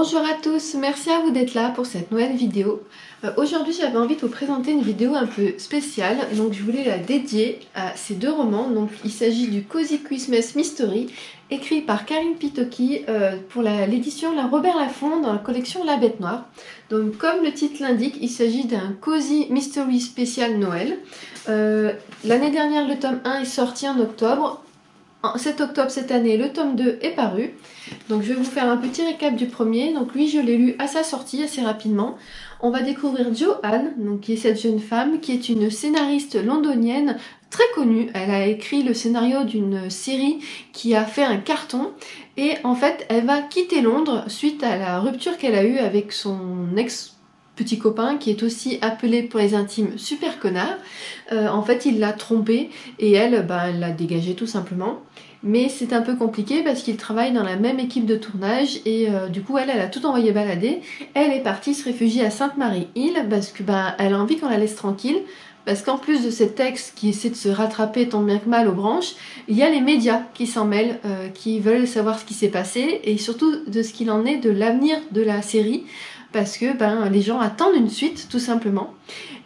Bonjour à tous, merci à vous d'être là pour cette nouvelle vidéo. Aujourd'hui j'avais envie de vous présenter une vidéo un peu spéciale, donc je voulais la dédier à ces deux romans. Donc il s'agit du Cozy Christmas Mystery, écrit par Karine Pitoki pour l'édition La Robert Laffont dans la collection La Bête Noire. Donc comme le titre l'indique, il s'agit d'un Cozy Mystery spécial Noël. L'année dernière le tome 1 est sorti en octobre. En 7 octobre cette année, le tome 2 est paru. Donc je vais vous faire un petit récap du premier. Donc lui, je l'ai lu à sa sortie assez rapidement. On va découvrir Joanne, donc qui est cette jeune femme, qui est une scénariste londonienne très connue. Elle a écrit le scénario d'une série qui a fait un carton. Et en fait, elle va quitter Londres suite à la rupture qu'elle a eue avec son petit copain qui est aussi appelé pour les intimes super connard. En fait il l'a trompé et elle l'a dégagé tout simplement. Mais c'est un peu compliqué parce qu'ils travaillent dans la même équipe de tournage et du coup elle a tout envoyé balader. Elle est partie se réfugier à Sainte-Marie-Île parce que elle a envie qu'on la laisse tranquille. Parce qu'en plus de cet ex qui essaie de se rattraper tant bien que mal aux branches, il y a les médias qui s'en mêlent, qui veulent savoir ce qui s'est passé et surtout de ce qu'il en est de l'avenir de la série. Parce que les gens attendent une suite tout simplement.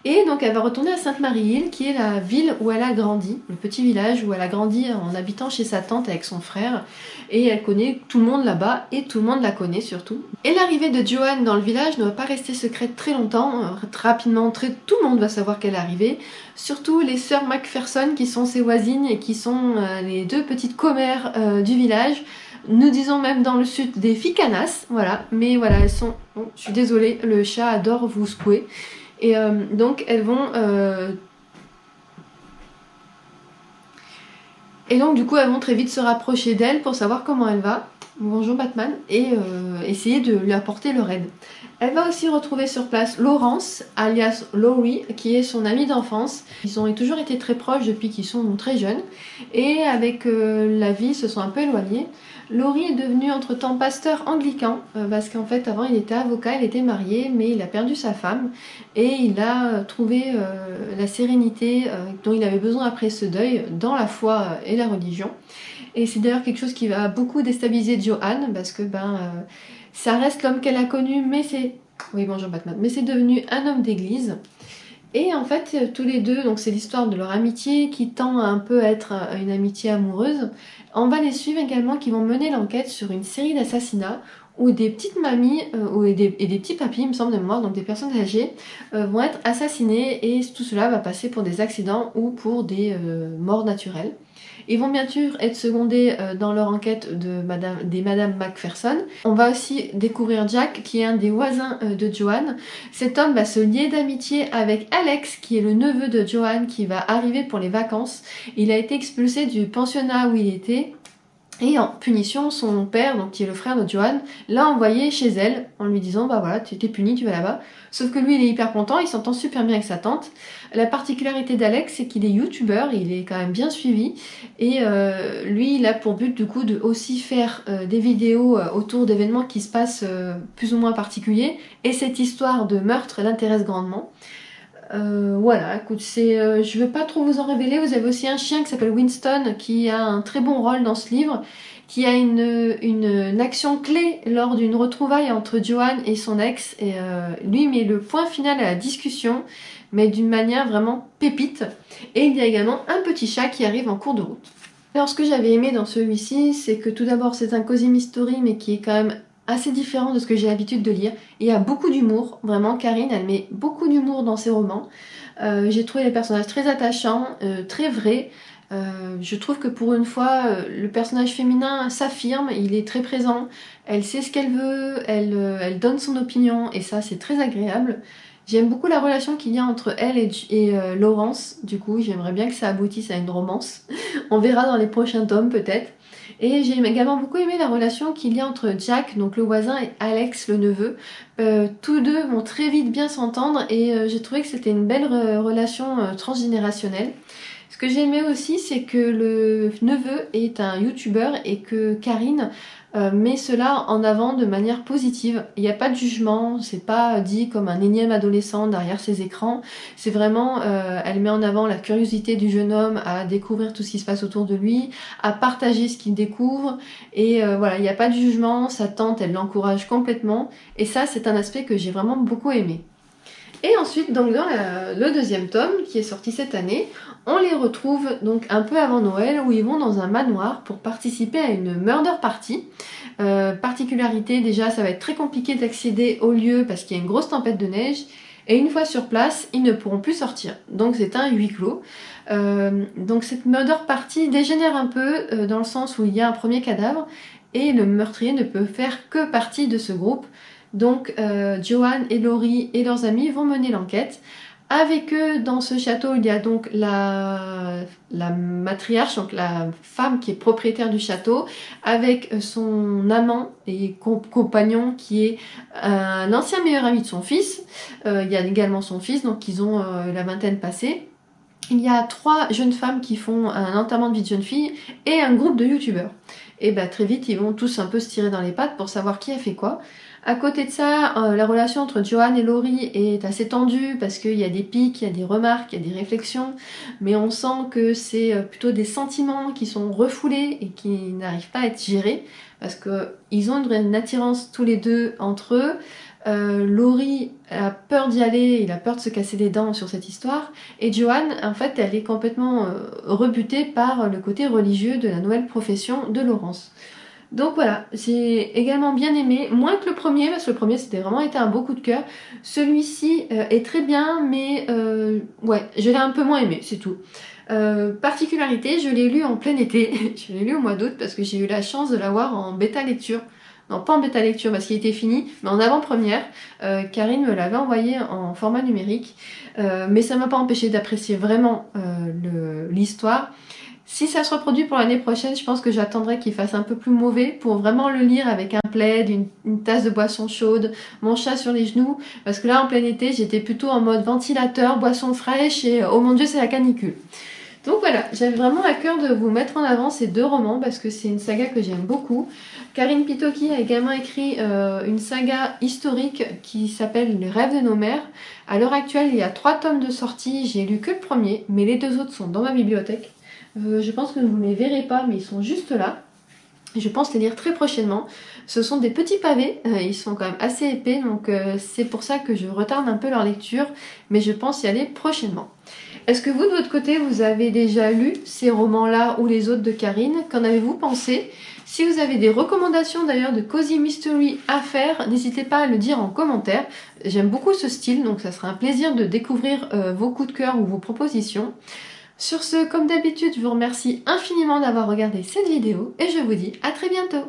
Et donc elle va retourner à Sainte-Marie-Île qui est la ville où elle a grandi, le petit village où elle a grandi en habitant chez sa tante avec son frère. Et elle connaît tout le monde là-bas et tout le monde la connaît surtout. Et l'arrivée de Joanne dans le village ne va pas rester secrète très longtemps. Rapidement, tout le monde va savoir qu'elle est arrivée. Surtout les sœurs Macpherson qui sont ses voisines et qui sont les deux petites commères du village. Nous disons même dans le sud des filles canasses, voilà, mais voilà, elles sont... Oh, je suis désolée, le chat adore vous secouer. Et donc elles vont... Et donc du coup elles vont très vite se rapprocher d'elle pour savoir comment elle va. Bonjour Batman, et essayer de lui apporter leur aide. Elle va aussi retrouver sur place Laurence, alias Laurie, qui est son amie d'enfance. Ils ont toujours été très proches depuis qu'ils sont très jeunes. Et avec la vie, ils se sont un peu éloignés. Laurie est devenu entre-temps pasteur anglican, parce qu'en fait avant il était avocat, il était marié, mais il a perdu sa femme. Et il a trouvé la sérénité dont il avait besoin après ce deuil dans la foi et la religion. Et c'est d'ailleurs quelque chose qui va beaucoup déstabiliser Joanne, parce que ça reste l'homme qu'elle a connu, mais c'est... Oui, bonjour Batman. Mais c'est devenu un homme d'église. Et en fait, tous les deux, donc c'est l'histoire de leur amitié qui tend à un peu être une amitié amoureuse. On va les suivre également qui vont mener l'enquête sur une série d'assassinats où des petites mamies et des petits papis, il me semble de mémoire, donc des personnes âgées, vont être assassinées et tout cela va passer pour des accidents ou pour des morts naturelles. Ils vont bien sûr être secondés dans leur enquête des Madame Macpherson. On va aussi découvrir Jack, qui est un des voisins de Joanne. Cet homme va se lier d'amitié avec Alex, qui est le neveu de Joanne, qui va arriver pour les vacances. Il a été expulsé du pensionnat où il était. Et en punition, son père, donc qui est le frère de Joanne, l'a envoyé chez elle en lui disant voilà, tu es puni, tu vas là-bas. Sauf que lui, il est hyper content, il s'entend super bien avec sa tante. La particularité d'Alex, c'est qu'il est youtubeur, il est quand même bien suivi. Et lui, il a pour but du coup de aussi faire des vidéos autour d'événements qui se passent plus ou moins particuliers. Et cette histoire de meurtre l'intéresse grandement. Voilà, écoute, je veux pas trop vous en révéler. Vous avez aussi un chien qui s'appelle Winston qui a un très bon rôle dans ce livre, qui a une action clé lors d'une retrouvaille entre Joanne et son ex. Et lui met le point final à la discussion, mais d'une manière vraiment pépite. Et il y a également un petit chat qui arrive en cours de route. Alors ce que j'avais aimé dans celui-ci, c'est que tout d'abord c'est un cozy mystery, mais qui est quand même assez différent de ce que j'ai l'habitude de lire. Il y a beaucoup d'humour, vraiment. Karine, elle met beaucoup d'humour dans ses romans. J'ai trouvé les personnages très attachants, très vrais. Je trouve que pour une fois, le personnage féminin s'affirme, il est très présent. Elle sait ce qu'elle veut, elle donne son opinion, et ça, c'est très agréable. J'aime beaucoup la relation qu'il y a entre elle et Laurence. Du coup, j'aimerais bien que ça aboutisse à une romance. On verra dans les prochains tomes, peut-être. Et j'ai également beaucoup aimé la relation qu'il y a entre Jack, donc le voisin, et Alex, le neveu. Tous deux vont très vite bien s'entendre et j'ai trouvé que c'était une belle relation transgénérationnelle. Ce que j'ai aimé aussi, c'est que le neveu est un youtubeur et que Karine met cela en avant de manière positive. Il n'y a pas de jugement, c'est pas dit comme un énième adolescent derrière ses écrans, c'est vraiment, elle met en avant la curiosité du jeune homme à découvrir tout ce qui se passe autour de lui, à partager ce qu'il découvre, et voilà, il n'y a pas de jugement, sa tante, elle l'encourage complètement, et ça c'est un aspect que j'ai vraiment beaucoup aimé. Et ensuite, donc dans le deuxième tome, qui est sorti cette année, on les retrouve donc un peu avant Noël, où ils vont dans un manoir pour participer à une murder party. Particularité, déjà, ça va être très compliqué d'accéder au lieu parce qu'il y a une grosse tempête de neige, et une fois sur place, ils ne pourront plus sortir. Donc c'est un huis clos. Donc cette murder party dégénère un peu, dans le sens où il y a un premier cadavre, et le meurtrier ne peut faire que partie de ce groupe. Donc Joanne et Laurie et leurs amis vont mener l'enquête. Avec eux, dans ce château, il y a donc la matriarche, donc la femme qui est propriétaire du château, avec son amant et compagnon qui est un ancien meilleur ami de son fils. Il y a également son fils, donc ils ont la vingtaine passée. Il y a 3 jeunes femmes qui font un enterrement de vie de jeune fille et un groupe de youtubeurs. Et bah très vite, ils vont tous un peu se tirer dans les pattes pour savoir qui a fait quoi. À côté de ça, la relation entre Joanne et Laurie est assez tendue parce qu'il y a des pics, il y a des remarques, il y a des réflexions, mais on sent que c'est plutôt des sentiments qui sont refoulés et qui n'arrivent pas à être gérés parce qu'ils ont une attirance tous les deux entre eux. Laurie a peur d'y aller, il a peur de se casser les dents sur cette histoire, et Joanne, en fait, elle est complètement rebutée par le côté religieux de la nouvelle profession de Laurence. Donc voilà, j'ai également bien aimé, moins que le premier, parce que le premier c'était vraiment été un beau coup de cœur. Celui-ci est très bien, mais ouais, je l'ai un peu moins aimé, c'est tout. Particularité, je l'ai lu en plein été, je l'ai lu au mois d'août parce que j'ai eu la chance de l'avoir en bêta lecture. Non, pas en bêta lecture parce qu'il était fini, mais en avant-première. Karine me l'avait envoyé en format numérique, mais ça m'a pas empêché d'apprécier vraiment l'histoire. Si ça se reproduit pour l'année prochaine, je pense que j'attendrai qu'il fasse un peu plus mauvais pour vraiment le lire avec un plaid, une tasse de boisson chaude, mon chat sur les genoux, parce que là en plein été j'étais plutôt en mode ventilateur, boisson fraîche et oh mon dieu c'est la canicule. Donc voilà, j'avais vraiment à cœur de vous mettre en avant ces 2 romans parce que c'est une saga que j'aime beaucoup. Karine Pitoki a également écrit une saga historique qui s'appelle Les rêves de nos mères. À l'heure actuelle, il y a 3 tomes de sortie, j'ai lu que le premier, mais les 2 autres sont dans ma bibliothèque. Je pense que vous ne les verrez pas, mais ils sont juste là. Je pense les lire très prochainement. Ce sont des petits pavés, ils sont quand même assez épais, donc c'est pour ça que je retarde un peu leur lecture, mais je pense y aller prochainement. Est-ce que vous, de votre côté, vous avez déjà lu ces romans-là ou les autres de Karine? Qu'en avez-vous pensé? Si vous avez des recommandations d'ailleurs de Cozy Mystery à faire, n'hésitez pas à le dire en commentaire. J'aime beaucoup ce style, donc ça sera un plaisir de découvrir vos coups de cœur ou vos propositions. Sur ce, comme d'habitude, je vous remercie infiniment d'avoir regardé cette vidéo et je vous dis à très bientôt.